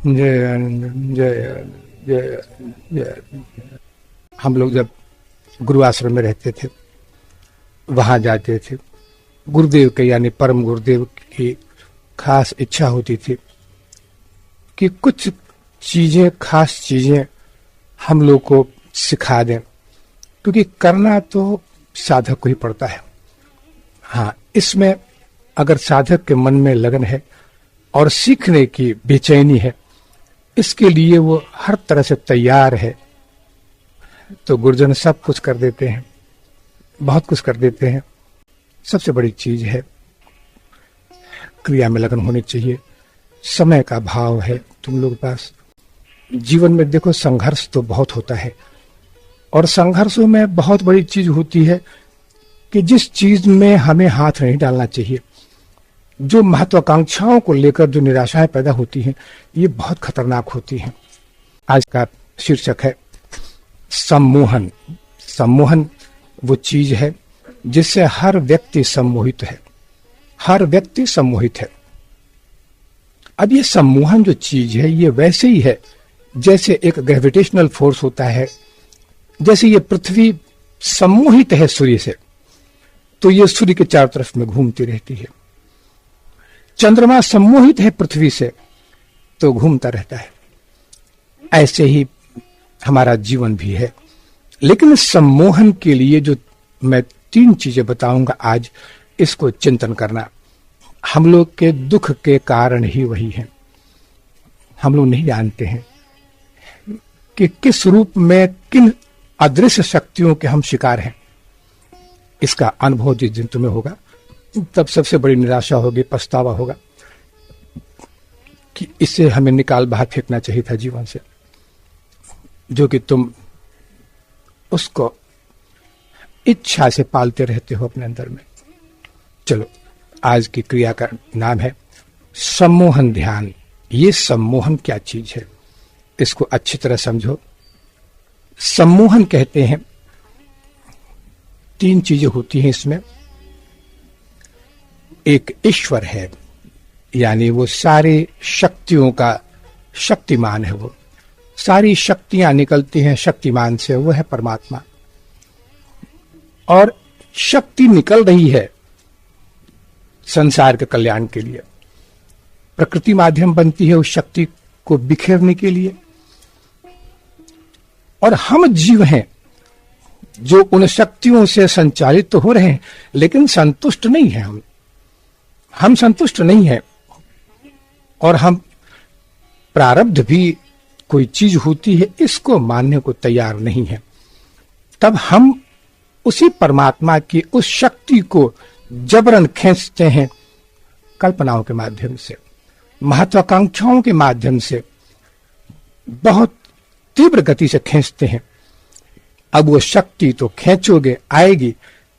जय जय जय जय। हम लोग जब गुरु आश्रम में रहते थे, वहां जाते थे, गुरुदेव के यानी परम गुरुदेव की खास इच्छा होती थी कि कुछ चीजें, खास चीजें हम लोग को सिखा दें, क्योंकि करना तो साधक को ही पड़ता है। हाँ, इसमें अगर साधक के मन में लगन है और सीखने की बेचैनी है, इसके लिए वो हर तरह से तैयार है, तो गुरुजन सब कुछ कर देते हैं, बहुत कुछ कर देते हैं। सबसे बड़ी चीज है क्रिया में लगन होनी चाहिए, समय का भाव है तुम लोग पास। जीवन में देखो, संघर्ष तो बहुत होता है, और संघर्षों में बहुत बड़ी चीज होती है कि जिस चीज में हमें हाथ नहीं डालना चाहिए, जो महत्वाकांक्षाओं को लेकर जो निराशाएं पैदा होती हैं, ये बहुत खतरनाक होती हैं। आज का शीर्षक है सम्मोहन। सम्मोहन वो चीज है जिससे हर व्यक्ति सम्मोहित है, हर व्यक्ति सम्मोहित है। अब ये सम्मोहन जो चीज है, ये वैसे ही है जैसे एक ग्रेविटेशनल फोर्स होता है। जैसे ये पृथ्वी सम्मोहित है सूर्य से, तो ये सूर्य के चारों तरफ में घूमती रहती है। चंद्रमा सम्मोहित है पृथ्वी से, तो घूमता रहता है। ऐसे ही हमारा जीवन भी है। लेकिन सम्मोहन के लिए जो मैं 3 चीजें बताऊंगा आज, इसको चिंतन करना। हम लोग के दुख के कारण ही वही है। हम लोग नहीं जानते हैं कि किस रूप में, किन अदृश्य शक्तियों के हम शिकार हैं। इसका अनुभव जिस दिन तुम्हें होगा, तब सबसे बड़ी निराशा होगी, पछतावा होगा कि इससे हमें निकाल बाहर फेंकना चाहिए था जीवन से, जो कि तुम उसको इच्छा से पालते रहते हो अपने अंदर में। चलो, आज की क्रिया का नाम है सम्मोहन ध्यान। ये सम्मोहन क्या चीज है, इसको अच्छी तरह समझो। सम्मोहन कहते हैं, 3 चीजें होती हैं इसमें। एक ईश्वर है, यानी वो सारी शक्तियों का शक्तिमान है, वो सारी शक्तियां निकलती हैं शक्तिमान से, वो है परमात्मा। और शक्ति निकल रही है संसार के कल्याण के लिए। प्रकृति माध्यम बनती है उस शक्ति को बिखेरने के लिए, और हम जीव हैं जो उन शक्तियों से संचालित तो हो रहे हैं, लेकिन संतुष्ट नहीं है। हम संतुष्ट नहीं है, और हम प्रारब्ध भी कोई चीज होती है, इसको मानने को तैयार नहीं है। तब हम उसी परमात्मा की उस शक्ति को जबरन खींचते हैं, कल्पनाओं के माध्यम से, महत्वाकांक्षाओं के माध्यम से, बहुत तीव्र गति से खींचते हैं। अब वो शक्ति तो खींचोगे, आएगी,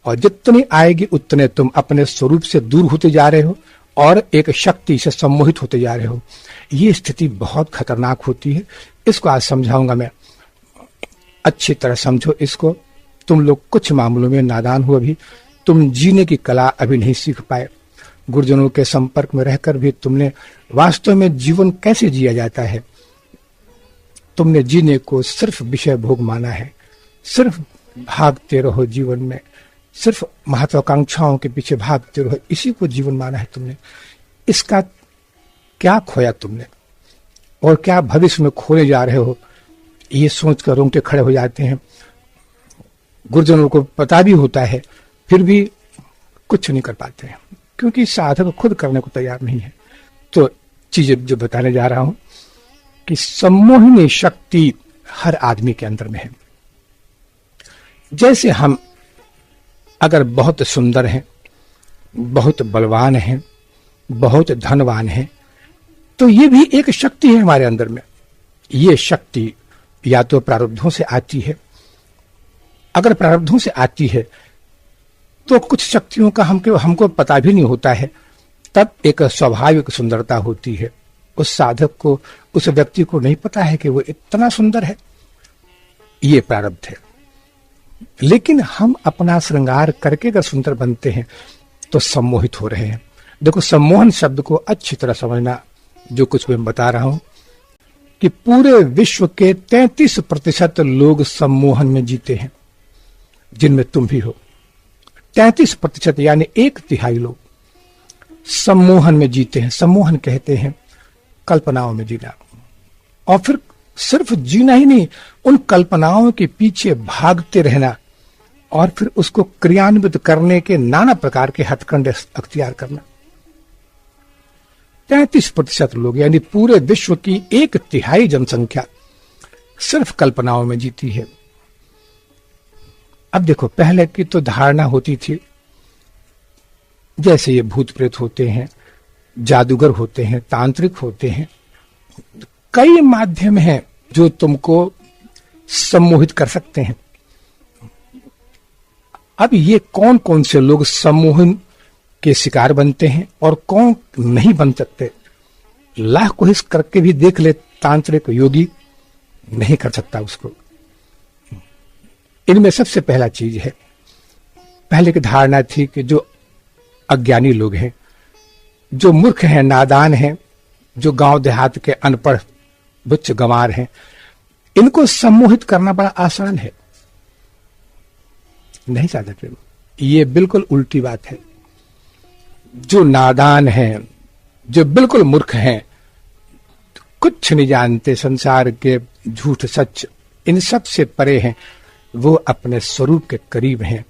और जितनी आएगी उतने तुम अपने स्वरूप से दूर होते जा रहे हो और एक शक्ति से सम्मोहित होते जा रहे हो। ये स्थिति बहुत खतरनाक होती है। इसको आज समझाऊंगा मैं, अच्छी तरह समझो इसको। तुम लोग कुछ मामलों में नादान हो, अभी तुम जीने की कला अभी नहीं सीख पाए। गुरुजनों के संपर्क में रहकर भी तुमने वास्तव में जीवन कैसे जिया जाता है, तुमने जीने को सिर्फ विषय भोग माना है। सिर्फ भागते रहो जीवन में, सिर्फ महत्वाकांक्षाओं के पीछे भागते रहो, इसी को जीवन माना है तुमने। इसका क्या खोया तुमने, और क्या भविष्य में खोने जा रहे हो, ये सोचकर रोंगटे खड़े हो जाते हैं। गुरुजनों को पता भी होता है, फिर भी कुछ नहीं कर पाते हैं, क्योंकि साधक खुद करने को तैयार नहीं है। तो चीजें जो बताने जा रहा हूं कि सम्मोहिनी शक्ति हर आदमी के अंदर में है। जैसे हम अगर बहुत सुंदर हैं, बहुत बलवान हैं, बहुत धनवान हैं, तो ये भी एक शक्ति है हमारे अंदर में। ये शक्ति या तो प्रारब्धों से आती है। अगर प्रारब्धों से आती है तो कुछ शक्तियों का हमको पता भी नहीं होता है, तब एक स्वाभाविक सुंदरता होती है। उस साधक को, उस व्यक्ति को नहीं पता है कि वो इतना सुंदर है। ये प्रारब्ध है। लेकिन हम अपना श्रृंगार करके अगर सुंदर बनते हैं तो सम्मोहित हो रहे हैं। देखो, सम्मोहन शब्द को अच्छी तरह समझना, जो कुछ मैं बता रहा हूं। कि पूरे विश्व के 33% लोग सम्मोहन में जीते हैं, जिनमें तुम भी हो। 33% यानी 1/3 लोग सम्मोहन में जीते हैं। सम्मोहन कहते हैं कल्पनाओं में जीना, और फिर सिर्फ जीना ही नहीं, उन कल्पनाओं के पीछे भागते रहना और फिर उसको क्रियान्वित करने के नाना प्रकार के हथकंडे अख्तियार करना। 33% लोग यानी पूरे विश्व की 1/3 जनसंख्या सिर्फ कल्पनाओं में जीती है। अब देखो, पहले की तो धारणा होती थी जैसे ये भूत प्रेत होते हैं, जादूगर होते हैं, तांत्रिक होते हैं, कई माध्यम हैं जो तुमको सम्मोहित कर सकते हैं। अब ये कौन कौन से लोग सम्मोहन के शिकार बनते हैं और कौन नहीं बन सकते, लाख कोशिश करके भी देख ले, तांत्रिक योगी नहीं कर सकता उसको। इनमें सबसे पहला चीज है, पहले की धारणा थी कि जो अज्ञानी लोग हैं, जो मूर्ख हैं, नादान हैं, जो गांव देहात के अनपढ़ बुच्च गंवार हैं, इनको सम्मोहित करना बड़ा आसान है। नहीं साधक, ये बिल्कुल उल्टी बात है। जो नादान हैं, जो बिल्कुल मूर्ख हैं, कुछ नहीं जानते संसार के झूठ सच, इन सब से परे हैं, वो अपने स्वरूप के करीब हैं।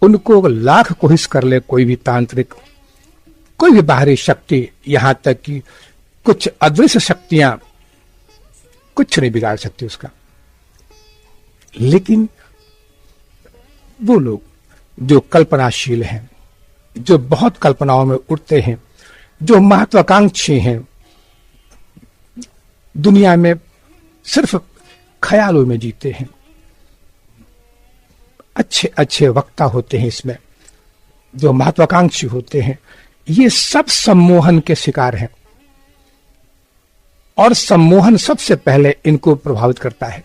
उनको लाख कोशिश कर ले कोई भी तांत्रिक, कोई भी बाहरी शक्ति, यहां तक कि कुछ अदृश्य शक्तियां कुछ नहीं बिगाड़ सकती उसका। लेकिन वो लोग जो कल्पनाशील हैं, जो बहुत कल्पनाओं में उड़ते हैं, जो महत्वाकांक्षी हैं, दुनिया में सिर्फ ख्यालों में जीते हैं, अच्छे अच्छे वक्ता होते हैं इसमें, जो महत्वाकांक्षी होते हैं, ये सब सम्मोहन के शिकार हैं। और सम्मोहन सबसे पहले इनको प्रभावित करता है,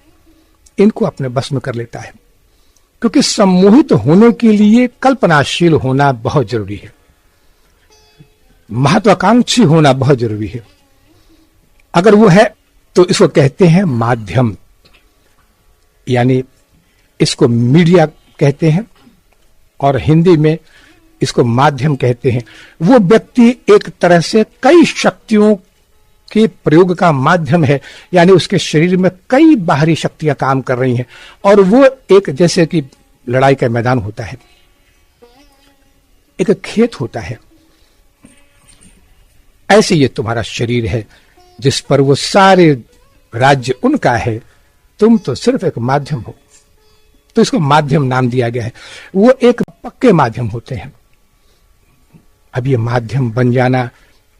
इनको अपने बस में कर लेता है, क्योंकि सम्मोहित होने के लिए कल्पनाशील होना बहुत जरूरी है, महत्वाकांक्षी होना बहुत जरूरी है। अगर वो है तो इसको कहते हैं माध्यम, यानी इसको मीडिया कहते हैं और हिंदी में इसको माध्यम कहते हैं। वो व्यक्ति एक तरह से कई शक्तियों के प्रयोग का माध्यम है, यानी उसके शरीर में कई बाहरी शक्तियां काम कर रही हैं, और वो एक, जैसे कि लड़ाई का मैदान होता है, एक खेत होता है, ऐसे ये तुम्हारा शरीर है जिस पर वो सारे राज्य उनका है, तुम तो सिर्फ एक माध्यम हो, तो इसको माध्यम नाम दिया गया है। वो एक पक्के माध्यम होते हैं। अब ये माध्यम बन जाना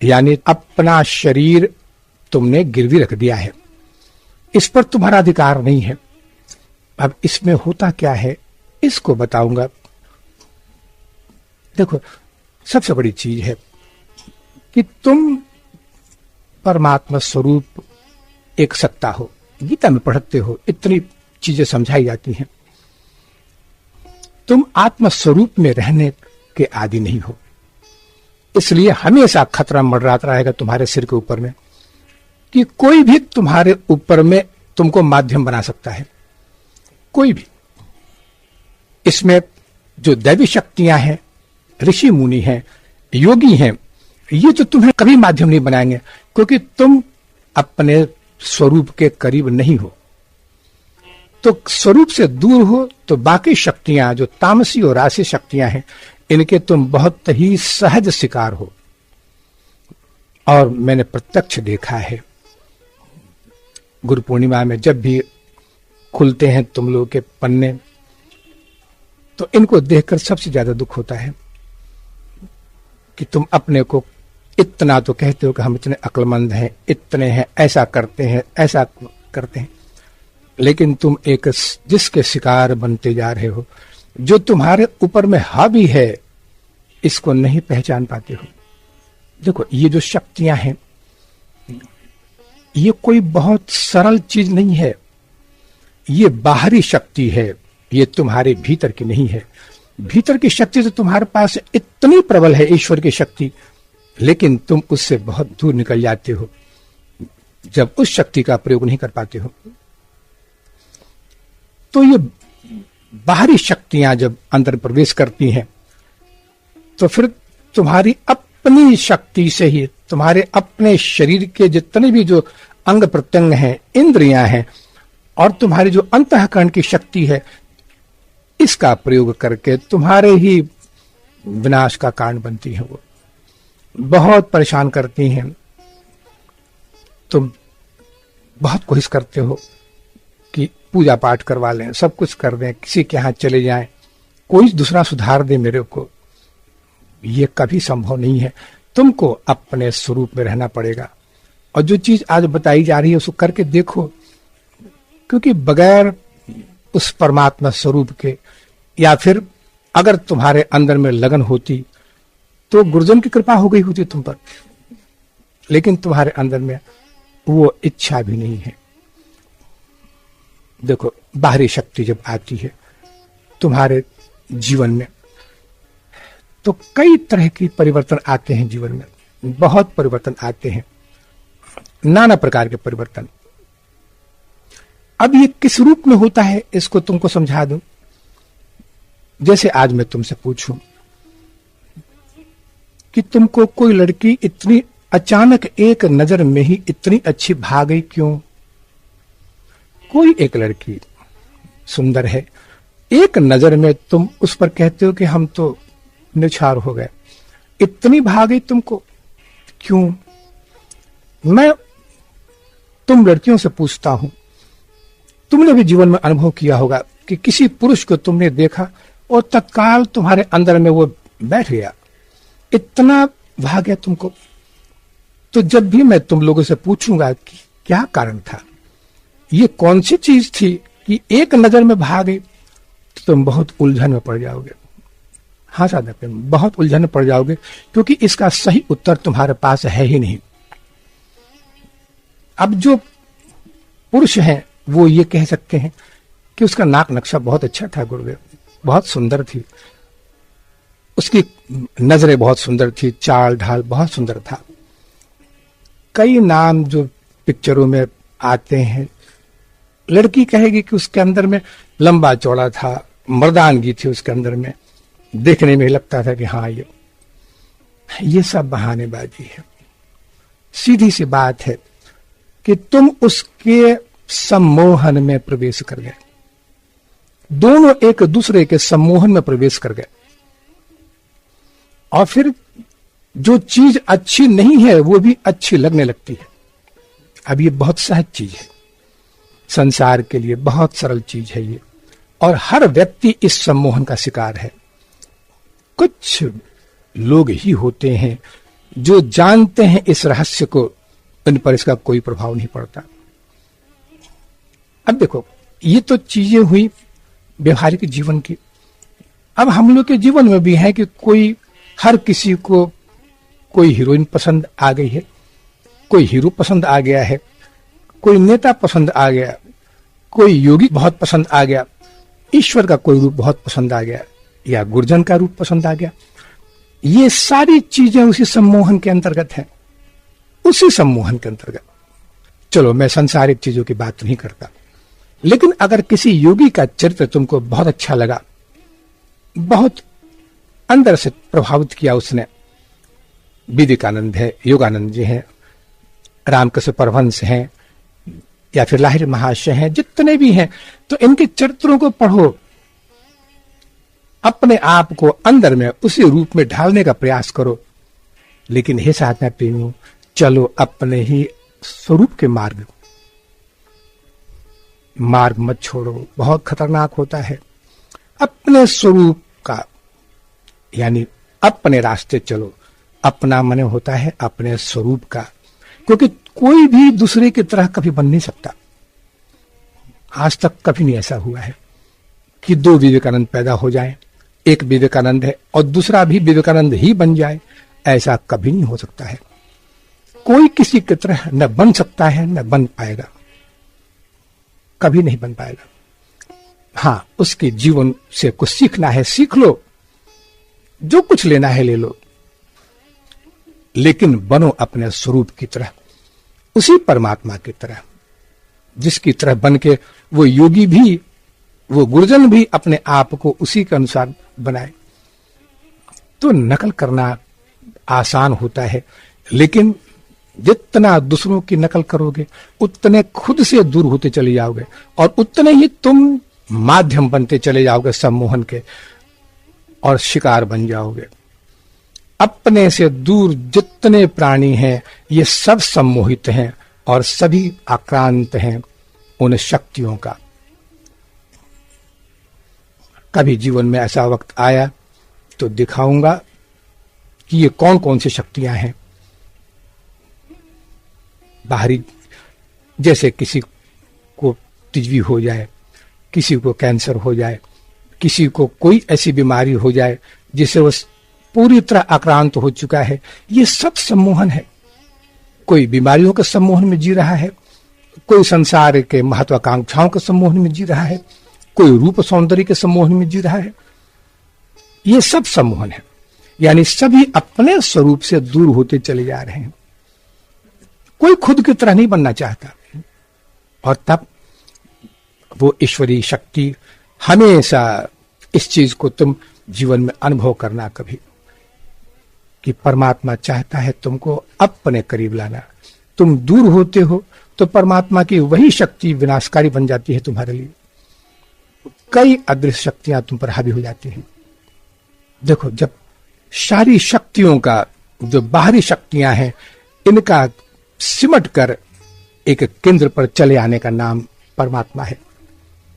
यानी अपना शरीर तुमने गिरवी रख दिया है, इस पर तुम्हारा अधिकार नहीं है। अब इसमें होता क्या है इसको बताऊंगा। देखो, सबसे बड़ी चीज है कि तुम परमात्मा स्वरूप एक सत्ता हो। गीता में पढ़ते हो, इतनी चीजें समझाई जाती हैं। तुम आत्म स्वरूप में रहने के आदि नहीं हो, इसलिए हमेशा खतरा मंडराता रहेगा तुम्हारे सिर के ऊपर में कि कोई भी तुम्हारे ऊपर में तुमको माध्यम बना सकता है, कोई भी। इसमें जो दैवी शक्तियां हैं, ऋषि मुनि हैं, योगी हैं, ये तो तुम्हें कभी माध्यम नहीं बनाएंगे, क्योंकि तुम अपने स्वरूप के करीब नहीं हो। तो स्वरूप से दूर हो तो बाकी शक्तियां जो तामसी और राशि शक्तियां हैं, इनके तुम बहुत ही सहज शिकार हो। और मैंने प्रत्यक्ष देखा है, गुरु पूर्णिमा में जब भी खुलते हैं तुम लोगों के पन्ने, तो इनको देखकर सबसे ज्यादा दुख होता है कि तुम अपने को इतना तो कहते हो कि हम इतने अक्लमंद हैं, इतने हैं, ऐसा करते हैं, ऐसा करते हैं, लेकिन तुम एक जिसके शिकार बनते जा रहे हो, जो तुम्हारे ऊपर में हावी है, इसको नहीं पहचान पाते हो। देखो, ये जो शक्तियां हैं, ये कोई बहुत सरल चीज नहीं है, ये बाहरी शक्ति है, ये तुम्हारे भीतर की नहीं है। भीतर की शक्ति तो तुम्हारे पास इतनी प्रबल है, ईश्वर की शक्ति, लेकिन तुम उससे बहुत दूर निकल जाते हो। जब उस शक्ति का प्रयोग नहीं कर पाते हो, तो ये बाहरी शक्तियां जब अंदर प्रवेश करती हैं तो फिर तुम्हारी अपनी शक्ति से ही तुम्हारे अपने शरीर के जितने भी जो अंग प्रत्यंग हैं, इंद्रियां हैं, और तुम्हारी जो अंतःकरण की शक्ति है, इसका प्रयोग करके तुम्हारे ही विनाश का कारण बनती है। वो बहुत परेशान करती हैं। तुम बहुत कोशिश करते हो कि पूजा पाठ करवा लें, सब कुछ कर दें, किसी के यहां चले जाएं, कोई दूसरा सुधार दे मेरे को। ये कभी संभव नहीं है। तुमको अपने स्वरूप में रहना पड़ेगा, और जो चीज आज बताई जा रही है उसको करके देखो, क्योंकि बगैर उस परमात्मा स्वरूप के, या फिर अगर तुम्हारे अंदर में लगन होती तो गुरुजन की कृपा हो गई होती तुम पर, लेकिन तुम्हारे अंदर में वो इच्छा भी नहीं है। देखो, बाहरी शक्ति जब आती है तुम्हारे जीवन में तो कई तरह की परिवर्तन आते हैं। जीवन में बहुत परिवर्तन आते हैं, नाना प्रकार के परिवर्तन। अब ये किस रूप में होता है इसको तुमको समझा दूं। जैसे आज मैं तुमसे पूछूं कि तुमको कोई लड़की इतनी अचानक एक नजर में ही इतनी अच्छी भाग गई क्यों? कोई एक लड़की सुंदर है, एक नजर में तुम उस पर कहते हो कि हम तो निछार हो गए, इतनी भाग गई तुमको क्यों? मैं तुम लड़कियों से पूछता हूं, तुमने भी जीवन में अनुभव किया होगा कि किसी पुरुष को तुमने देखा और तत्काल तुम्हारे अंदर में वो बैठ गया, इतना भाग गया तुमको। तो जब भी मैं तुम लोगों से पूछूंगा कि क्या कारण था, ये कौन सी चीज थी कि एक नजर में भाग गई, तो तुम बहुत उलझन में पड़ जाओगे। हाँ साधक, बहुत उलझन में पड़ जाओगे, क्योंकि इसका सही उत्तर तुम्हारे पास है ही नहीं। अब जो पुरुष हैं वो ये कह सकते हैं कि उसका नाक नक्शा बहुत अच्छा था गुरुदेव, बहुत सुंदर थी, उसकी नजरें बहुत सुंदर थी, चाल ढाल बहुत सुंदर था। कई नाम जो पिक्चरों में आते हैं, लड़की कहेगी कि उसके अंदर में लंबा चौड़ा था, मर्दानगी थी उसके अंदर में, देखने में लगता था कि हाँ ये सब बहानेबाजी है। सीधी सी बात है कि तुम उसके सम्मोहन में प्रवेश कर गए, दोनों एक दूसरे के सम्मोहन में प्रवेश कर गए, और फिर जो चीज अच्छी नहीं है वो भी अच्छी लगने लगती है। अब ये बहुत सहज चीज है, संसार के लिए बहुत सरल चीज है ये, और हर व्यक्ति इस सम्मोहन का शिकार है। कुछ लोग ही होते हैं जो जानते हैं इस रहस्य को, इन पर इसका कोई प्रभाव नहीं पड़ता। अब देखो, ये तो चीजें हुई व्यवहारिक जीवन की। अब हम लोग के जीवन में भी है कि कोई, हर किसी को कोई हीरोइन पसंद आ गई है, कोई हीरो पसंद आ गया है, कोई नेता पसंद आ गया, कोई योगी बहुत पसंद आ गया, ईश्वर का कोई रूप बहुत पसंद आ गया, या गुरुजन का रूप पसंद आ गया। ये सारी चीजें उसी सम्मोहन के अंतर्गत हैं, उसी सम्मोहन के अंतर्गत। चलो, मैं संसारिक चीजों की बात नहीं करता, लेकिन अगर किसी योगी का चरित्र तुमको बहुत अच्छा लगा, बहुत अंदर से प्रभावित किया उसने, विवेकानंद है, योगानंद जी हैं, रामकृष्ण परमहंस हैं, या फिर लाहिरी महाशय हैं, जितने भी हैं, तो इनके चरित्रों को पढ़ो, अपने आप को अंदर में उसी रूप में ढालने का प्रयास करो। लेकिन हे साधना प्रेमियों, चलो अपने ही स्वरूप के मार्ग मत छोड़ो, बहुत खतरनाक होता है। अपने स्वरूप का, यानी अपने रास्ते चलो। अपना मन होता है अपने स्वरूप का, क्योंकि कोई भी दूसरे की तरह कभी बन नहीं सकता। आज तक कभी नहीं ऐसा हुआ है कि दो विवेकानंद पैदा हो जाएं, एक विवेकानंद है और दूसरा भी विवेकानंद ही बन जाए, ऐसा कभी नहीं हो सकता है। कोई किसी की तरह न बन सकता है न बन पाएगा, कभी नहीं बन पाएगा। हाँ, उसके जीवन से कुछ सीखना है सीख लो, जो कुछ लेना है ले लो, लेकिन बनो अपने स्वरूप की तरह। उसी परमात्मा की तरह, जिसकी तरह बन के वो योगी भी, वो गुरुजन भी अपने आप को उसी के अनुसार बनाए। तो नकल करना आसान होता है, लेकिन जितना दूसरों की नकल करोगे उतने खुद से दूर होते चले जाओगे, और उतने ही तुम माध्यम बनते चले जाओगे सम्मोहन के, और शिकार बन जाओगे। अपने से दूर जितने प्राणी हैं ये सब सम्मोहित हैं और सभी आक्रांत हैं उन शक्तियों का। कभी जीवन में ऐसा वक्त आया तो दिखाऊंगा कि ये कौन कौन सी शक्तियां हैं। बाहरी, जैसे किसी को तिजवी हो जाए, किसी को कैंसर हो जाए, किसी को कोई ऐसी बीमारी हो जाए जिससे वो पूरी तरह आक्रांत हो चुका है, ये सब सम्मोहन है। कोई बीमारियों के सम्मोहन में जी रहा है, कोई संसार के महत्वाकांक्षाओं के सम्मोहन में जी रहा है, कोई रूप सौंदर्य के सम्मोहन में जी रहा है। ये सब सम्मोहन है, यानी सभी अपने स्वरूप से दूर होते चले जा रहे हैं। कोई खुद की तरह नहीं बनना चाहता, और तब वो ईश्वरीय शक्ति हमेशा, इस चीज को तुम जीवन में अनुभव करना कभी, कि परमात्मा चाहता है तुमको अपने करीब लाना। तुम दूर होते हो तो परमात्मा की वही शक्ति विनाशकारी बन जाती है तुम्हारे लिए। कई अदृश्य शक्तियां तुम पर हावी हो जाती हैं। देखो, जब सारी शक्तियों का, जो बाहरी शक्तियां हैं, इनका सिमट कर एक केंद्र पर चले आने का नाम परमात्मा है,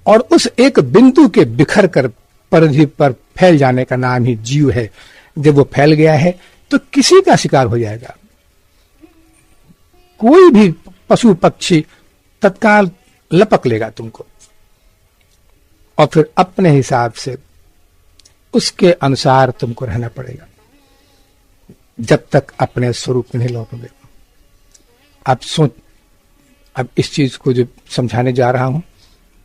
और उस एक बिंदु के बिखर कर परिधि पर फैल जाने का नाम ही जीव है। जब वो फैल गया है तो किसी का शिकार हो जाएगा। कोई भी पशु पक्षी तत्काल लपक लेगा तुमको, और फिर अपने हिसाब से उसके अनुसार तुमको रहना पड़ेगा, जब तक अपने स्वरूप में नहीं लौटोगे। अब इस चीज को जो समझाने जा रहा हूं,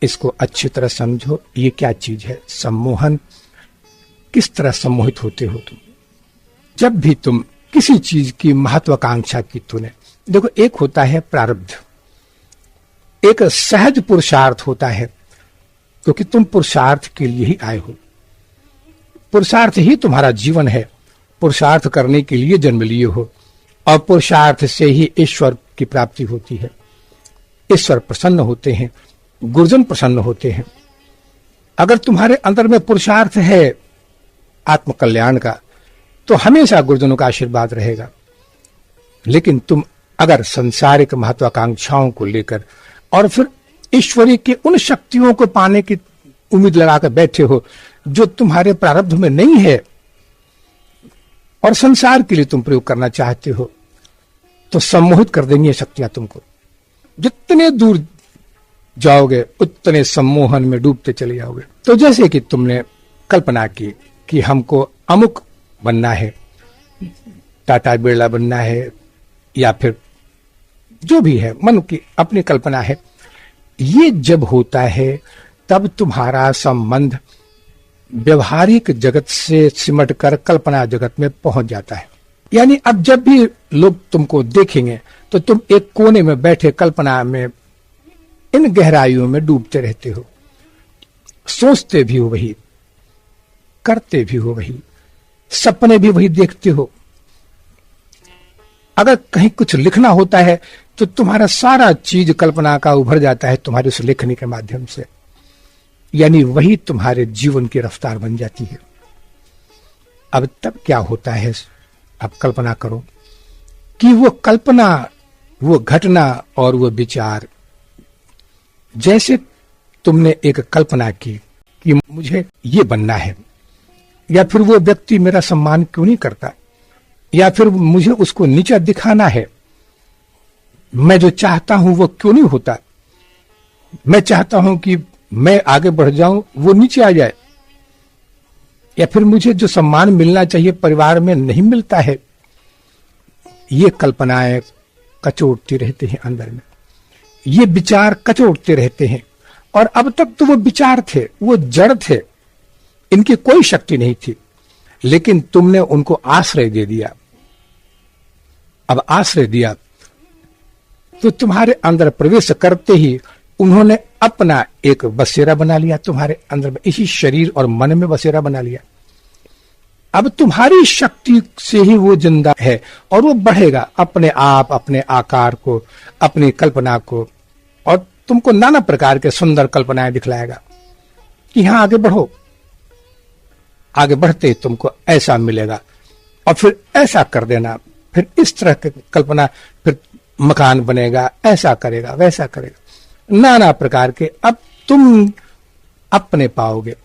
इसको अच्छी तरह समझो। ये क्या चीज है सम्मोहन? किस तरह सम्मोहित होते हो तुम जब भी तुम किसी चीज की महत्वाकांक्षा की तूने। देखो, एक होता है प्रारब्ध, एक सहज पुरुषार्थ होता है, क्योंकि तुम पुरुषार्थ के लिए ही आए हो। पुरुषार्थ ही तुम्हारा जीवन है, पुरुषार्थ करने के लिए जन्म लिए हो, और पुरुषार्थ से ही ईश्वर की प्राप्ति होती है। ईश्वर प्रसन्न होते हैं, गुरुजन प्रसन्न होते हैं। अगर तुम्हारे अंदर में पुरुषार्थ है आत्मकल्याण का, तो हमेशा गुरुजनों का आशीर्वाद रहेगा। लेकिन तुम अगर संसारिक महत्वाकांक्षाओं को लेकर और फिर ईश्वरी की उन शक्तियों को पाने की उम्मीद लगाकर बैठे हो जो तुम्हारे प्रारब्ध में नहीं है, और संसार के लिए तुम प्रयोग करना चाहते हो, तो सम्मोहित कर देंगी ये शक्तियां तुमको। जितने दूर जाओगे उतने सम्मोहन में डूबते चले जाओगे। तो जैसे कि तुमने कल्पना की कि हमको अमुक बनना है, टाटा बिरला बनना है, या फिर जो भी है, मन की अपनी कल्पना है। ये जब होता है तब तुम्हारा संबंध व्यवहारिक जगत से सिमट कर कल्पना जगत में पहुंच जाता है। यानी अब जब भी लोग तुमको देखेंगे तो तुम एक कोने में बैठे कल्पना में इन गहराइयों में डूबते रहते हो, सोचते भी हो वही, करते भी हो वही, सपने भी वही देखते हो। अगर कहीं कुछ लिखना होता है तो तुम्हारा सारा चीज कल्पना का उभर जाता है तुम्हारे उस लेखनी के माध्यम से, यानी वही तुम्हारे जीवन की रफ्तार बन जाती है। अब तब क्या होता है, अब कल्पना करो कि वो कल्पना, वो घटना और वो विचार, जैसे तुमने एक कल्पना की कि मुझे ये बनना है, या फिर वो व्यक्ति मेरा सम्मान क्यों नहीं करता, या फिर मुझे उसको नीचा दिखाना है, मैं जो चाहता हूं वो क्यों नहीं होता, मैं चाहता हूं कि मैं आगे बढ़ जाऊं वो नीचे आ जाए, या फिर मुझे जो सम्मान मिलना चाहिए परिवार में नहीं मिलता है। ये कल्पनाएं कचोटती रहती हैं अंदर में, ये विचार कचोटते रहते हैं। और अब तक तो वो विचार थे, वो जड़ थे, इनकी कोई शक्ति नहीं थी, लेकिन तुमने उनको आश्रय दे दिया। अब आश्रय दिया तो तुम्हारे अंदर प्रवेश करते ही उन्होंने अपना एक बसेरा बना लिया तुम्हारे अंदर, इसी शरीर और मन में बसेरा बना लिया। अब तुम्हारी शक्ति से ही वो जिंदा है और वो बढ़ेगा अपने आप, अपने आकार को, अपनी कल्पना को, और तुमको नाना प्रकार के सुंदर कल्पनाएं दिखलाएगा कि हाँ आगे बढ़ो। आगे बढ़ते ही तुमको ऐसा मिलेगा और फिर ऐसा कर देना, फिर इस तरह की कल्पना, फिर मकान बनेगा, ऐसा करेगा, वैसा करेगा, नाना प्रकार के। अब तुम अपने पाओगे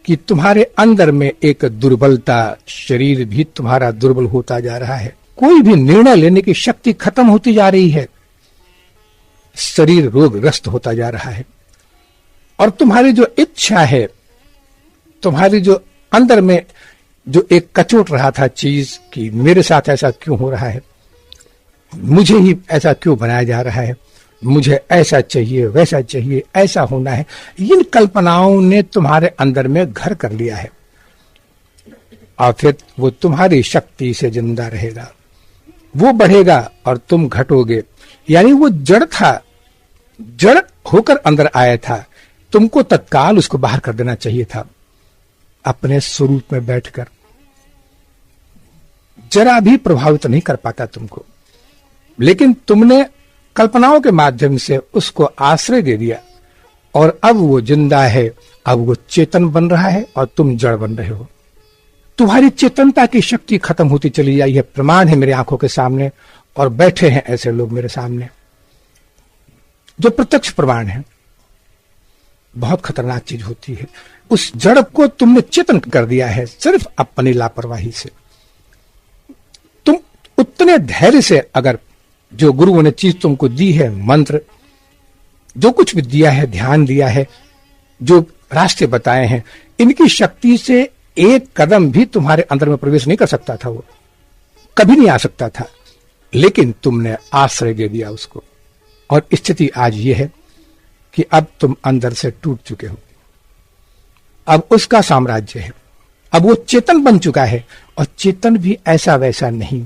कि तुम्हारे अंदर में एक दुर्बलता, शरीर भी तुम्हारा दुर्बल होता जा रहा है, कोई भी निर्णय लेने की शक्ति खत्म होती जा रही है, शरीर रोगग्रस्त होता जा रहा है, और तुम्हारी जो इच्छा है, तुम्हारी जो अंदर में जो एक कचोट रहा था चीज कि मेरे साथ ऐसा क्यों हो रहा है, मुझे ही ऐसा क्यों बनाया जा रहा है, मुझे ऐसा चाहिए, वैसा चाहिए, ऐसा होना है, इन कल्पनाओं ने तुम्हारे अंदर में घर कर लिया है। और फिर वो तुम्हारी शक्ति से जिंदा रहेगा, वो बढ़ेगा और तुम घटोगे। यानी वो जड़ था, जड़ होकर अंदर आया था, तुमको तत्काल उसको बाहर कर देना चाहिए था अपने स्वरूप में बैठकर। जरा भी प्रभावित नहीं कर पाता तुमको, लेकिन तुमने कल्पनाओं के माध्यम से उसको आश्रय दे दिया और अब वो जिंदा है, अब वो चेतन बन रहा है और तुम जड़ बन रहे हो। तुम्हारी चेतनता की शक्ति खत्म होती चली जाए, यह प्रमाण है मेरी आंखों के सामने, और बैठे हैं ऐसे लोग मेरे सामने जो प्रत्यक्ष प्रमाण है। बहुत खतरनाक चीज होती है, उस जड़ को तुमने चेतन कर दिया है सिर्फ अपनी लापरवाही से। तुम उतने धैर्य से अगर जो गुरुओं ने चीज तुमको दी है, मंत्र जो कुछ भी दिया है, ध्यान दिया है, जो रास्ते बताए हैं, इनकी शक्ति से एक कदम भी तुम्हारे अंदर में प्रवेश नहीं कर सकता था, वो कभी नहीं आ सकता था, लेकिन तुमने आश्रय दे दिया उसको। और स्थिति आज ये है कि अब तुम अंदर से टूट चुके हो, अब उसका साम्राज्य है, अब वो चेतन बन चुका है, और चेतन भी ऐसा वैसा नहीं।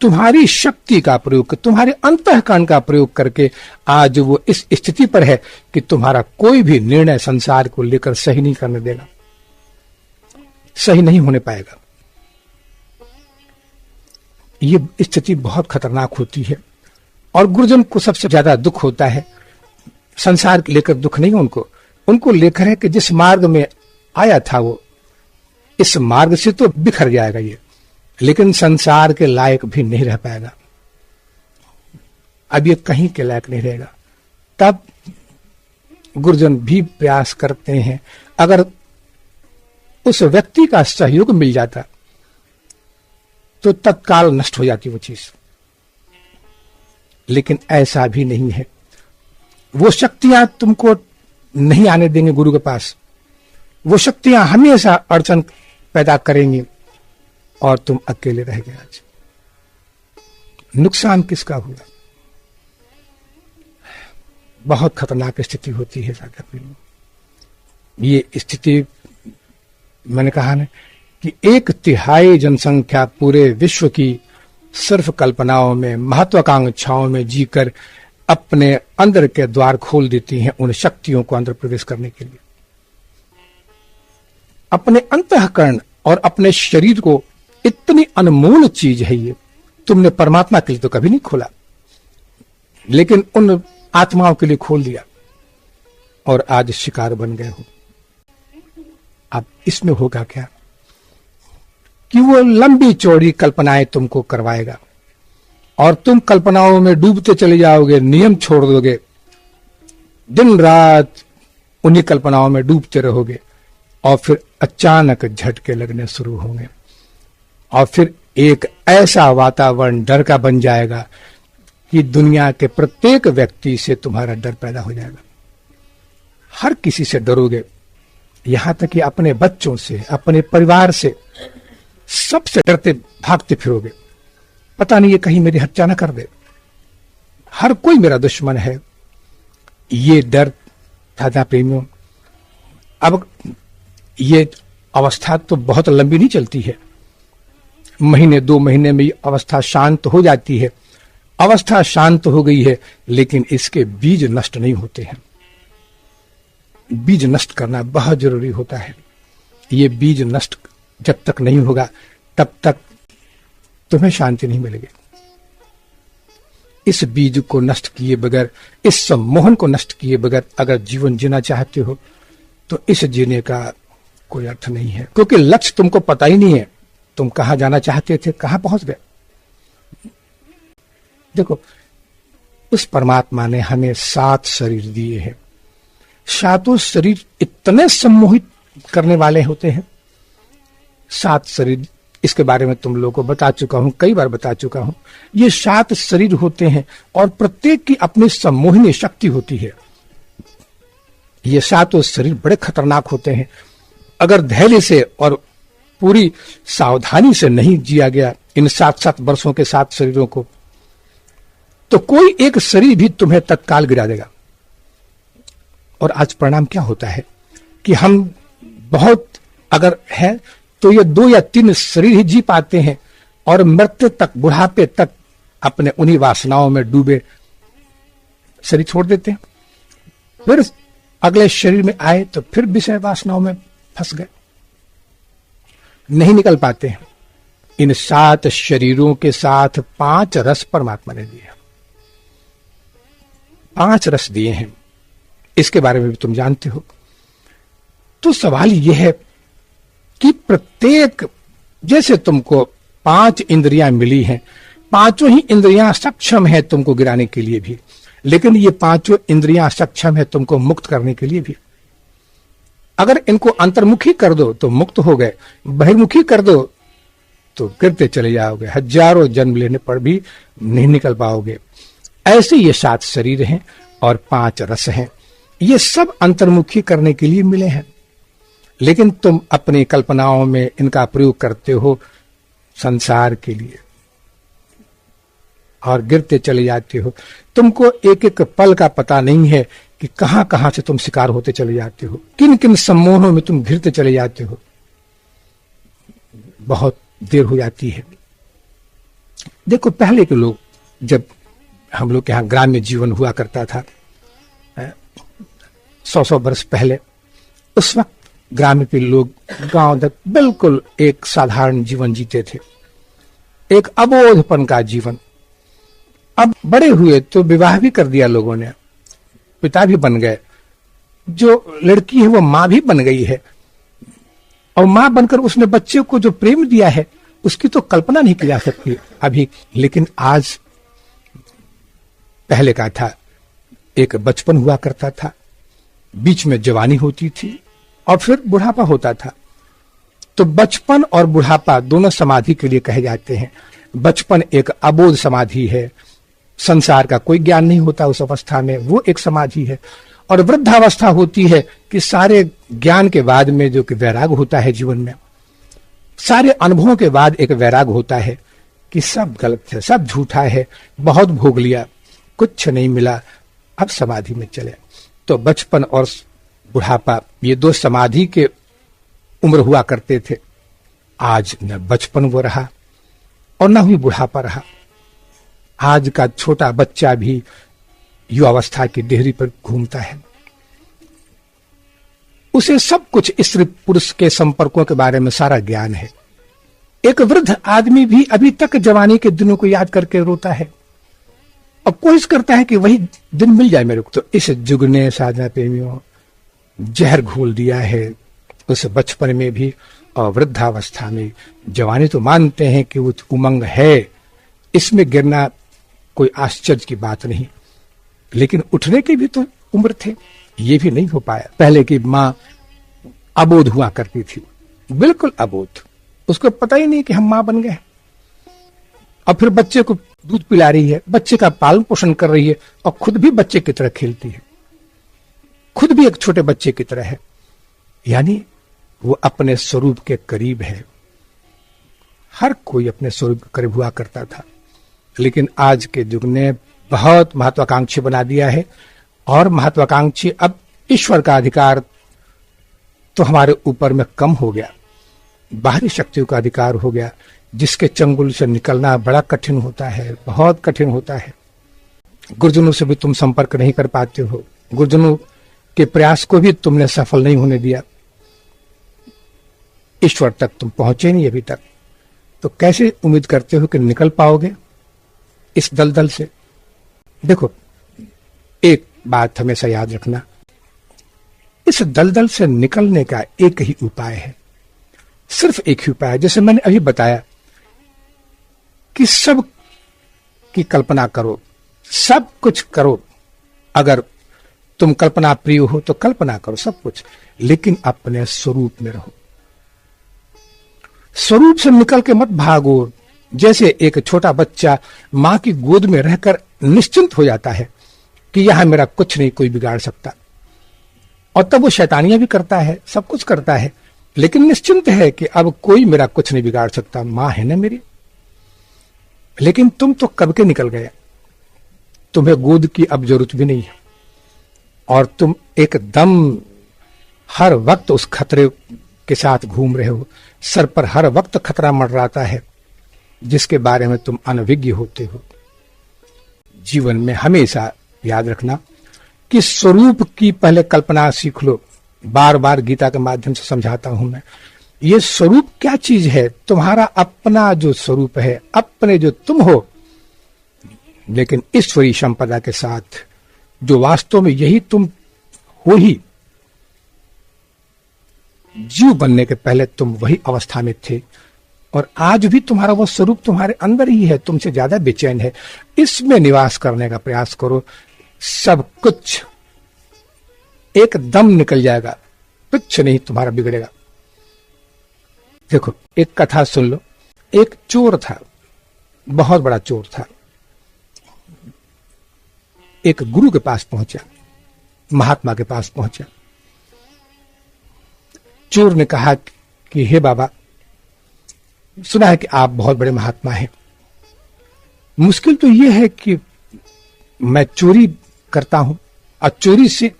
तुम्हारी शक्ति का प्रयोग, तुम्हारे अंतःकरण का प्रयोग करके आज वो इस स्थिति पर है कि तुम्हारा कोई भी निर्णय संसार को लेकर सही नहीं करने देगा, सही नहीं होने पाएगा। ये स्थिति बहुत खतरनाक होती है, और गुरुजन को सबसे ज्यादा दुख होता है। संसार लेकर दुख नहीं उनको, उनको लेकर है कि जिस मार्ग में आया था वो, इस मार्ग से तो बिखर जाएगा ये, लेकिन संसार के लायक भी नहीं रह पाएगा, अब ये कहीं के लायक नहीं रहेगा। तब गुरुजन भी प्रयास करते हैं, अगर उस व्यक्ति का सहयोग मिल जाता तो तत्काल नष्ट हो जाती वो चीज, लेकिन ऐसा भी नहीं है। वो शक्तियां तुमको नहीं आने देंगे गुरु के पास, वो शक्तियां हमेशा अड़चन पैदा करेंगी और तुम अकेले रह गए। आज नुकसान किसका हुआ? बहुत खतरनाक स्थिति होती है सागर में। ये स्थिति मैंने कहा ना कि 1/3 जनसंख्या पूरे विश्व की सिर्फ कल्पनाओं में, महत्वाकांक्षाओं में जीकर अपने अंदर के द्वार खोल देती हैं उन शक्तियों को अंदर प्रवेश करने के लिए। अपने अंतःकरण और अपने शरीर को, इतनी अनमोल चीज है ये, तुमने परमात्मा के लिए तो कभी नहीं खोला, लेकिन उन आत्माओं के लिए खोल दिया और आज शिकार बन गए हो। अब इसमें होगा क्या कि वो लंबी चौड़ी कल्पनाएं तुमको करवाएगा और तुम कल्पनाओं में डूबते चले जाओगे, नियम छोड़ दोगे, दिन रात उन्हीं कल्पनाओं में डूबते रहोगे, और फिर अचानक झटके लगने शुरू होंगे, और फिर एक ऐसा वातावरण डर का बन जाएगा कि दुनिया के प्रत्येक व्यक्ति से तुम्हारा डर पैदा हो जाएगा। हर किसी से डरोगे, यहां तक कि अपने बच्चों से, अपने परिवार से, सबसे डरते भागते फिरोगे। पता नहीं ये कहीं मेरी हत्या न कर दे, हर कोई मेरा दुश्मन है, ये डर था ना प्रेमियों। अब ये अवस्था तो बहुत लंबी नहीं चलती है, महीने 2 महीने में ये अवस्था शांत हो जाती है अवस्था शांत हो गई है, लेकिन इसके बीज नष्ट नहीं होते हैं। बीज नष्ट करना बहुत जरूरी होता है। ये बीज नष्ट जब तक नहीं होगा तब तक तुम्हें शांति नहीं मिलेगी। इस बीज को नष्ट किए बगैर, इस सम्मोहन को नष्ट किए बगैर अगर जीवन जीना चाहते हो तो इस जीने का कोई अर्थ नहीं है, क्योंकि लक्ष्य तुमको पता ही नहीं है। तुम कहां जाना चाहते थे, कहां पहुंच गए। देखो, उस परमात्मा ने हमें 7 शरीर दिए हैं। 7 शरीर इतने सम्मोहित करने वाले होते हैं। 7 शरीर, इसके बारे में तुम लोगों को बता चुका हूं, कई बार बता चुका हूं। ये 7 शरीर होते हैं और प्रत्येक की अपनी सम्मोहिनी शक्ति होती है। ये 7 शरीर बड़े खतरनाक होते हैं। अगर धैर्य से और पूरी सावधानी से नहीं जिया गया इन 7-7 वर्षों के 7 शरीरों को, तो कोई एक शरीर भी तुम्हें तत्काल गिरा देगा। और आज परिणाम क्या होता है कि हम बहुत अगर है तो ये 2 या 3 शरीर ही जी पाते हैं और मृत्यु तक, बुढ़ापे तक अपने उन्हीं वासनाओं में डूबे शरीर छोड़ देते हैं। फिर अगले शरीर में आए तो फिर विषय वासनाओं में फंस गए, नहीं निकल पाते हैं। इन 7 शरीरों के साथ 5 रस परमात्मा ने दिए। 5 रस दिए हैं, इसके बारे में भी तुम जानते हो। तो सवाल यह है कि प्रत्येक, जैसे तुमको 5 इंद्रियां मिली हैं, 5 ही इंद्रियां सक्षम है तुमको गिराने के लिए भी, लेकिन ये 5 इंद्रियां सक्षम है तुमको मुक्त करने के लिए भी। अगर इनको अंतर्मुखी कर दो तो मुक्त हो गए, बहिर्मुखी कर दो तो गिरते चले जाओगे, हजारों जन्म लेने पर भी नहीं निकल पाओगे। ऐसे ये 7 शरीर हैं और 5 रस हैं। ये सब अंतर्मुखी करने के लिए मिले हैं, लेकिन तुम अपनी कल्पनाओं में इनका प्रयोग करते हो संसार के लिए और गिरते चले जाते हो। तुमको एक एक पल का पता नहीं है कि कहां कहां से तुम शिकार होते चले जाते हो, किन किन सम्मोहनों में तुम घिरते चले जाते हो। बहुत देर हो जाती है। देखो, पहले के लोग, जब हम लोग के यहां ग्राम्य जीवन हुआ करता था 100 वर्ष पहले, उस वक्त ग्राम्य के लोग गांव तक बिल्कुल एक साधारण जीवन जीते थे, एक अबोधपन का जीवन। अब बड़े हुए तो विवाह भी कर दिया लोगों ने, पिता भी बन गए, जो लड़की है वो मां भी बन गई है, और मां बनकर उसने बच्चे को जो प्रेम दिया है उसकी तो कल्पना नहीं की जा सकती अभी। लेकिन आज, पहले का था, एक बचपन हुआ करता था, बीच में जवानी होती थी और फिर बुढ़ापा होता था। तो बचपन और बुढ़ापा दोनों समाधि के लिए कहे जाते हैं। बचपन एक अबोध समाधि है, संसार का कोई ज्ञान नहीं होता उस अवस्था में, वो एक समाधि है। और वृद्धावस्था होती है कि सारे ज्ञान के बाद में जो कि वैराग होता है जीवन में, सारे अनुभवों के बाद एक वैराग होता है कि सब गलत है, सब झूठा है, बहुत भोग लिया, कुछ नहीं मिला, अब समाधि में चले। तो बचपन और बुढ़ापा, ये 2 समाधि के उम्र हुआ करते थे। आज न बचपन वो रहा और न ही बुढ़ापा रहा। आज का छोटा बच्चा भी युवावस्था की डेहरी पर घूमता है, उसे सब कुछ स्त्री पुरुष के संपर्कों के बारे में सारा ज्ञान है। एक वृद्ध आदमी भी अभी तक जवानी के दिनों को याद करके रोता है और कोशिश करता है कि वही दिन मिल जाए मेरे को। तो इस युग ने, साधना प्रेमियों, जहर घोल दिया है उस बचपन में भी और वृद्धावस्था में। जवानी तो मानते हैं कि वो उमंग है, इसमें गिरना कोई आश्चर्य की बात नहीं, लेकिन उठने की भी तो उम्र थे, ये भी नहीं हो पाया। पहले की मां अबोध हुआ करती थी, बिल्कुल अबोध, उसको पता ही नहीं कि हम मां बन गए। और फिर बच्चे को दूध पिला रही है, बच्चे का पालन पोषण कर रही है और खुद भी बच्चे की तरह खेलती है, खुद भी एक छोटे बच्चे की तरह है। यानी वो अपने स्वरूप के करीब है। हर कोई अपने स्वरूप के करीब हुआ करता था, लेकिन आज के युग ने बहुत महत्वाकांक्षी बना दिया है। और महत्वाकांक्षी, अब ईश्वर का अधिकार तो हमारे ऊपर में कम हो गया। बाहरी शक्तियों का अधिकार हो गया, जिसके चंगुल से निकलना बड़ा कठिन होता है, बहुत कठिन होता है। गुरुजनों से भी तुम संपर्क नहीं कर पाते हो, गुरुजनों के प्रयास को भी तुमने सफल नहीं होने दिया, ईश्वर तक तुम पहुंचे नहीं अभी तक, तो कैसे उम्मीद करते हो कि निकल पाओगे इस दलदल से? देखो, एक बात हमेशा याद रखना, इस दलदल से निकलने का एक ही उपाय है, सिर्फ एक ही उपाय है। जैसे मैंने अभी बताया कि सब की कल्पना करो, सब कुछ करो। अगर तुम कल्पना प्रिय हो तो कल्पना करो सब कुछ, लेकिन अपने स्वरूप में रहो। स्वरूप से निकल के मत भागो। जैसे एक छोटा बच्चा मां की गोद में रहकर निश्चिंत हो जाता है कि यहां मेरा कुछ नहीं कोई बिगाड़ सकता, और तब वो शैतानियां भी करता है, सब कुछ करता है, लेकिन निश्चिंत है कि अब कोई मेरा कुछ नहीं बिगाड़ सकता, मां है ना मेरी। लेकिन तुम तो कब के निकल गए, तुम्हें गोद की अब जरूरत भी नहीं है, और तुम एकदम हर वक्त उस खतरे के साथ घूम रहे हो। सर पर हर वक्त खतरा मंडराता है, जिसके बारे में तुम अनभिज्ञ होते हो। जीवन में हमेशा याद रखना कि स्वरूप की पहले कल्पना सीख लो। बार बार गीता के माध्यम से समझाता हूं मैं, ये स्वरूप क्या चीज है? तुम्हारा अपना जो स्वरूप है, अपने जो तुम हो, लेकिन ईश्वरीय संपदा के साथ जो वास्तव में यही तुम हो ही। जीव बनने के पहले तुम वही अवस्था में थे, और आज भी तुम्हारा वो स्वरूप तुम्हारे अंदर ही है, तुमसे ज्यादा बेचैन है। इसमें निवास करने का प्रयास करो, सब कुछ एकदम निकल जाएगा, कुछ नहीं तुम्हारा बिगड़ेगा। देखो, एक कथा सुन लो। एक चोर था, बहुत बड़ा चोर था, एक गुरु के पास पहुंचा, महात्मा के पास पहुंचा। चोर ने कहा कि हे बाबा, सुना है कि आप बहुत बड़े महात्मा हैं, मुश्किल तो यह है कि मैं चोरी करता हूं, और चोरी से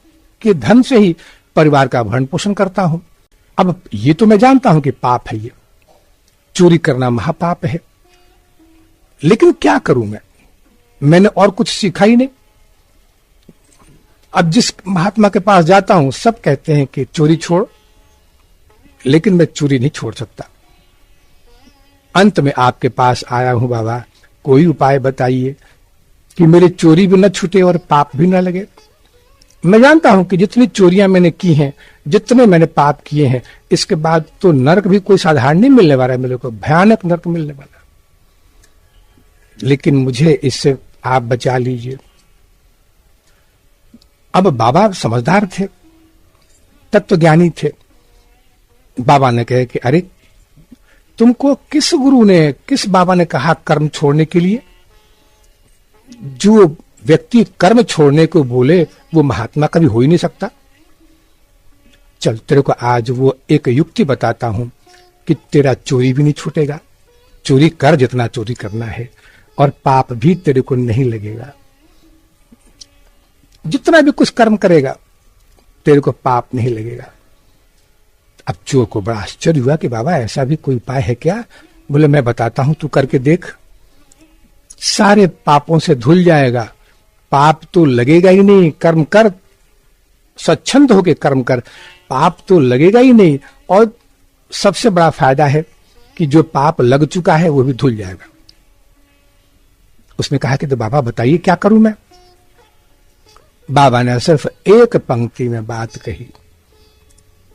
के धन से ही परिवार का भरण पोषण करता हूं। अब ये तो मैं जानता हूं कि पाप है, ये चोरी करना महापाप है, लेकिन क्या करूं मैंने और कुछ सीखा ही नहीं। अब जिस महात्मा के पास जाता हूं सब कहते हैं कि चोरी छोड़, लेकिन मैं चोरी नहीं छोड़ सकता। अंत में आपके पास आया हूं बाबा, कोई उपाय बताइए कि मेरी चोरी भी न छूटे और पाप भी न लगे। मैं जानता हूं कि जितनी चोरियां मैंने की हैं, जितने मैंने पाप किए हैं, इसके बाद तो नरक भी कोई साधारण नहीं मिलने वाला है, मेरे को भयानक नरक मिलने वाला है, लेकिन मुझे इससे आप बचा लीजिए। अब बाबा समझदार थे, तत्वज्ञानी थे। बाबा ने कहे कि अरे, तुमको किस गुरु ने, किस बाबा ने कहा कर्म छोड़ने के लिए? जो व्यक्ति कर्म छोड़ने को बोले वो महात्मा कभी हो ही नहीं सकता। चल, तेरे को आज वो एक युक्ति बताता हूं कि तेरा चोरी भी नहीं छूटेगा, चोरी कर जितना चोरी करना है, और पाप भी तेरे को नहीं लगेगा। जितना भी कुछ कर्म करेगा तेरे को पाप नहीं लगेगा। अब चोर को बड़ा आश्चर्य हुआ कि बाबा ऐसा भी कोई उपाय है क्या? बोले मैं बताता हूं, तू करके देख, सारे पापों से धुल जाएगा, पाप तो लगेगा ही नहीं। कर्म कर, स्वच्छंद होके कर्म कर, पाप तो लगेगा ही नहीं, और सबसे बड़ा फायदा है कि जो पाप लग चुका है वो भी धुल जाएगा। उसने कहा कि तो बाबा बताइए क्या करूं मैं? बाबा ने सिर्फ एक पंक्ति में बात कही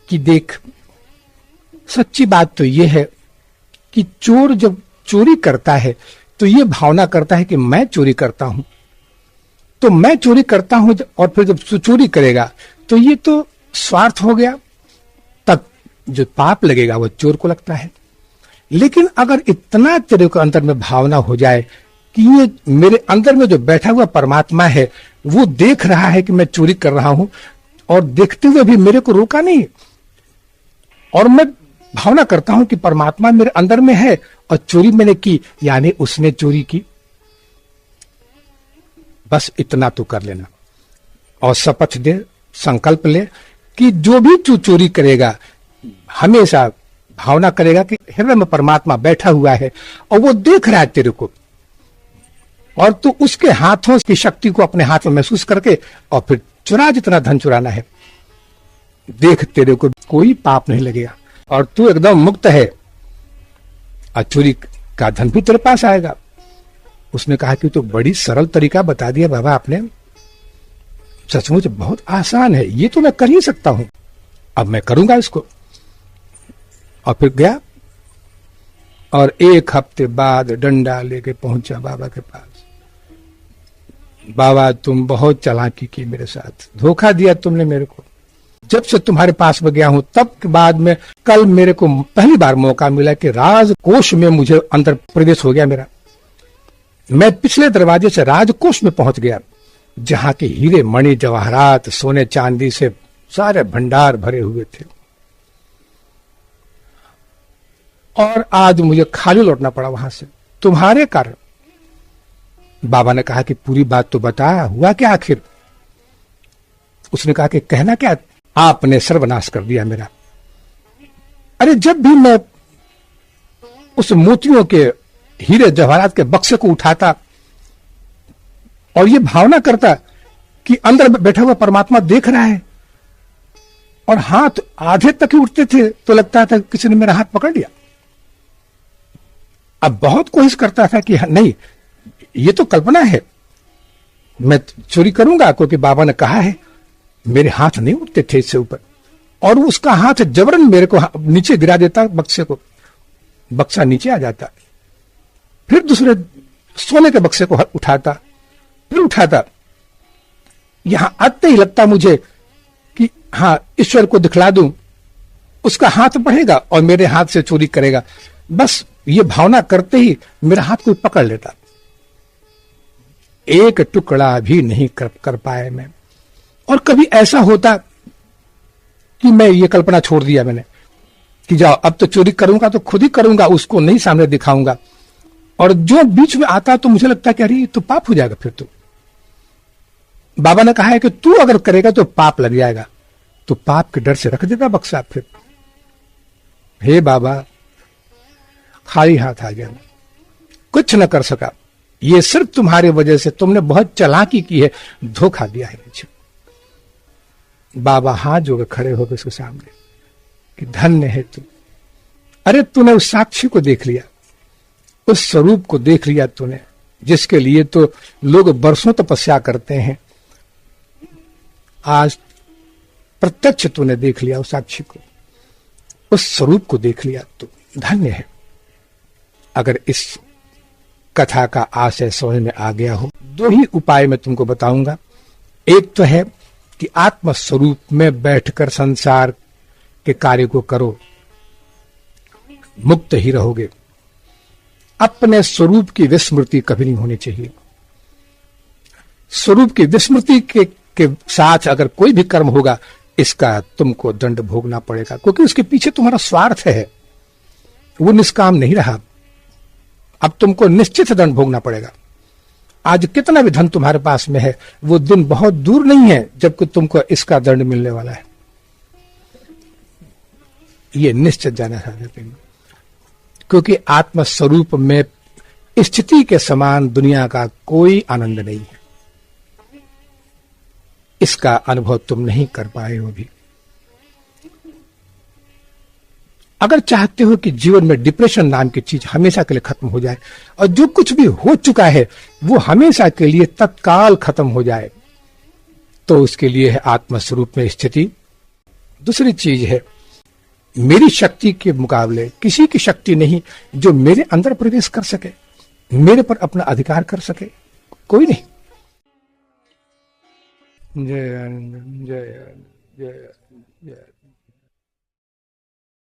कि देख, सच्ची बात तो यह है कि चोर जब चोरी करता है तो ये भावना करता है कि मैं चोरी करता हूं, तो मैं चोरी करता हूं, और फिर जब चोरी करेगा तो ये तो स्वार्थ हो गया, तब जो पाप लगेगा वो चोर को लगता है। लेकिन अगर इतना तेरे को अंदर में भावना हो जाए कि ये मेरे अंदर में जो बैठा हुआ परमात्मा है वो देख रहा है कि मैं चोरी कर रहा हूं, और देखते हुए भी मेरे को रोका नहीं, और मैं भावना करता हूं कि परमात्मा मेरे अंदर में है और चोरी मैंने की, यानी उसने चोरी की, बस इतना तो कर लेना, और शपथ दे, संकल्प ले कि जो भी तू चोरी करेगा हमेशा भावना करेगा कि हृदय में परमात्मा बैठा हुआ है और वो देख रहा है तेरे को, और तू उसके हाथों की शक्ति को अपने हाथ में महसूस करके और फिर चुरा जितना धन चुराना है, देख तेरे को कोई पाप नहीं लगेगा और तू एकदम मुक्त है और चोरी का धन भी तेरे पास आएगा। उसने कहा कि तो बड़ी सरल तरीका बता दिया बाबा आपने, सचमुच बहुत आसान है, ये तो मैं कर ही सकता हूं, अब मैं करूंगा इसको। और फिर गया और 1 हफ्ते बाद डंडा लेके पहुंचा बाबा के पास। बाबा तुम बहुत चालाकी की मेरे साथ, धोखा दिया तुमने मेरे को, जब से तुम्हारे पास में गया हूं तब के बाद में कल मेरे को पहली बार मौका मिला कि राजकोष में मुझे अंदर प्रवेश हो गया मेरा। मैं पिछले दरवाजे से राजकोष में पहुंच गया, जहां के हीरे मणि जवाहरात सोने चांदी से सारे भंडार भरे हुए थे, और आज मुझे खाली लौटना पड़ा वहां से तुम्हारे कारण। बाबा ने कहा कि पूरी बात तो बता, हुआ क्या आखिर? उसने कहा कि कहना क्या, आपने सर्वनाश कर दिया मेरा। अरे जब भी मैं उस मोतियों के हीरे जवाहरात के बक्से को उठाता और ये भावना करता कि अंदर बैठा हुआ परमात्मा देख रहा है, और हाथ आधे तक ही उठते थे तो लगता था किसी ने मेरा हाथ पकड़ लिया। अब बहुत कोशिश करता था कि नहीं, ये तो कल्पना है, मैं चोरी करूंगा क्योंकि बाबा ने कहा है। मेरे हाथ नहीं उठते थे इससे ऊपर, और उसका हाथ जबरन मेरे को नीचे गिरा देता बक्से को, बक्सा नीचे आ जाता, फिर दूसरे सोने के बक्से को उठाता, फिर उठाता। यहां आते ही लगता मुझे कि हाँ ईश्वर को दिखला दूं, उसका हाथ बढ़ेगा और मेरे हाथ से चोरी करेगा। बस ये भावना करते ही मेरा हाथ कोई पकड़ लेता, एक टुकड़ा भी नहीं कर पाए मैं। और कभी ऐसा होता कि मैं ये कल्पना छोड़ दिया मैंने कि जाओ अब तो चोरी करूंगा तो खुद ही करूंगा, उसको नहीं सामने दिखाऊंगा। और जो बीच में आता तो मुझे लगता कि अरे ये तो पाप हो जाएगा। फिर तो बाबा ने कहा है कि तू अगर करेगा तो पाप लग जाएगा, तो पाप के डर से रख देता बक्सा। फिर हे बाबा, खाली हाथ आ गया, कुछ न कर सका, ये सिर्फ तुम्हारी वजह से, तुमने बहुत चालाकी की है, धोखा दिया है मुझे। बाबा हाथ जोड़ खड़े हो गए उसके सामने कि धन्य है तू। अरे तूने उस साक्षी को देख लिया, उस स्वरूप को देख लिया तूने, जिसके लिए तो लोग बरसों तपस्या करते हैं। आज प्रत्यक्ष तूने देख लिया उस साक्षी को, उस स्वरूप को देख लिया, तो धन्य है। अगर इस कथा का आशय समझ में आ गया हो, 2 ही उपाय मैं तुमको बताऊंगा। एक तो है कि आत्म स्वरूप में बैठकर संसार के कार्य को करो, मुक्त ही रहोगे। अपने स्वरूप की विस्मृति कभी नहीं होनी चाहिए। स्वरूप की विस्मृति के साथ अगर कोई भी कर्म होगा, इसका तुमको दंड भोगना पड़ेगा, क्योंकि उसके पीछे तुम्हारा स्वार्थ है, वो निष्काम नहीं रहा। अब तुमको निश्चित दंड भोगना पड़ेगा। आज कितना भी धन तुम्हारे पास में है, वो दिन बहुत दूर नहीं है जबकि तुमको इसका दंड मिलने वाला है। ये निश्चित जाना चाहिए, क्योंकि आत्म स्वरूप में स्थिति के समान दुनिया का कोई आनंद नहीं है। इसका अनुभव तुम नहीं कर पाए हो भी। अगर चाहते हो कि जीवन में डिप्रेशन नाम की चीज हमेशा के लिए खत्म हो जाए, और जो कुछ भी हो चुका है वो हमेशा के लिए तत्काल खत्म हो जाए, तो उसके लिए है आत्म स्वरूप में स्थिति। दूसरी चीज है, मेरी शक्ति के मुकाबले किसी की शक्ति नहीं जो मेरे अंदर प्रवेश कर सके, मेरे पर अपना अधिकार कर सके, कोई नहीं। जय जय जय जय।